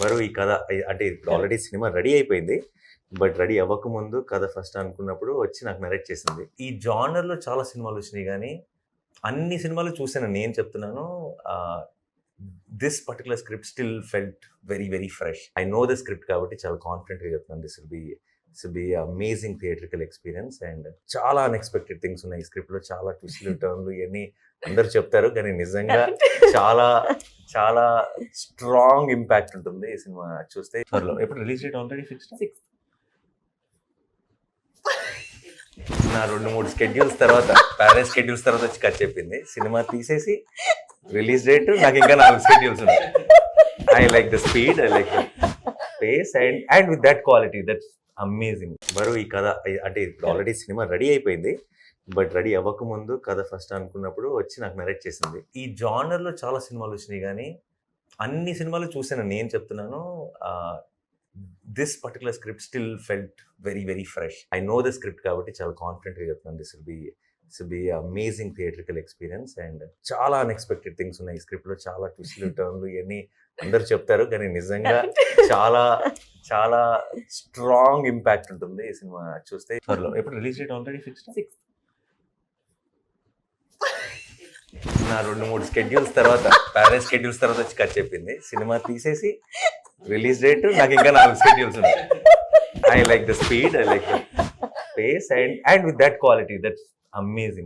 బరువు ఈ కథ అంటే ఇప్పుడు ఆల్రెడీ సినిమా రెడీ అయిపోయింది. బట్ రెడీ అవ్వకముందు కథ ఫస్ట్ అనుకున్నప్పుడు వచ్చి నాకు నరేట్ చేసింది. ఈ జానర్‌లో చాలా సినిమాలొచ్చినాయి గానీ, అన్ని సినిమాలు చూసాను నేను చెప్తున్నాను. This particular script still felt very, very fresh. I know the script కాబట్టి చాలా కాన్ఫిడెంట్‌గా చెప్తున్నాను. This will be amazing theatrical experience and చాలా అన్‌ఎక్స్‌పెక్టెడ్ థింగ్స్ ఉన్నాయి ఈ స్క్రిప్ట్‌లో. చాలా ట్విస్ట్‌లు, టర్న్‌లు ఇయన్నీ అందరూ చెప్తారు. కానీ నిజంగా చాలా, చాలా స్ట్రాంగ్ ఇంపాక్ట్ ఉంటుంది ఈ సినిమా చూస్తే. త్వరలో ఎప్పుడు release date already fixed? 6th. నా 2, 3 స్కెడ్యూల్స్ తర్వాత ప్యారేజ్ స్కెడ్యూల్స్ తర్వాత వచ్చి కట్ చెప్పింది. సినిమా తీసేసి రిలీజ్ డేట్ నాకు ఇంకా 4 స్కెడ్యూల్స్ ఉన్నాయి. I like the speed, I like the face and with that quality that's amazing. బరువు ఈ కథ అంటే ఇప్పుడు ఆల్రెడీ సినిమా రెడీ అయిపోయింది. బట్ రెడీ అవ్వకముందు కథ ఫస్ట్ అనుకున్నప్పుడు వచ్చి నాకు నరేట్ చేసింది. ఈ జానర్‌లో చాలా సినిమాలు వచ్చినాయి గానీ, అన్ని సినిమాలు చూసాను నేను చెప్తున్నాను. This particular script still felt very, very fresh. I know the script కాబట్టి చాలా కాన్ఫిడెంట్‌గా చెప్తున్నాను. This will be amazing theatrical experience and చాలా అన్‌ఎక్స్‌పెక్టెడ్ థింగ్స్ ఉన్నాయి ఈ స్క్రిప్ట్‌లో. చాలా ట్విస్ట్‌లు, టర్న్‌లు ఇయన్నీ అందరూ చెప్తారు. కానీ నిజంగా చాలా, చాలా స్ట్రాంగ్ ఇంపాక్ట్ ఉంటుంది ఈ సినిమా చూస్తే. త్వరలో ఎప్పుడు release date already fixed? 6th. నా 2, 3 స్కెడ్యూల్స్ తర్వాత ప్యారేజ్ స్కెడ్యూల్స్ తర్వాత వచ్చి కట్ చెప్పింది. సినిమా తీసేసి రిలీజ్ డేట్ నాకు ఇంకా 4 స్కెడ్యూల్స్ ఉన్నాయి. I like the speed, I like the face and with that quality that's amazing.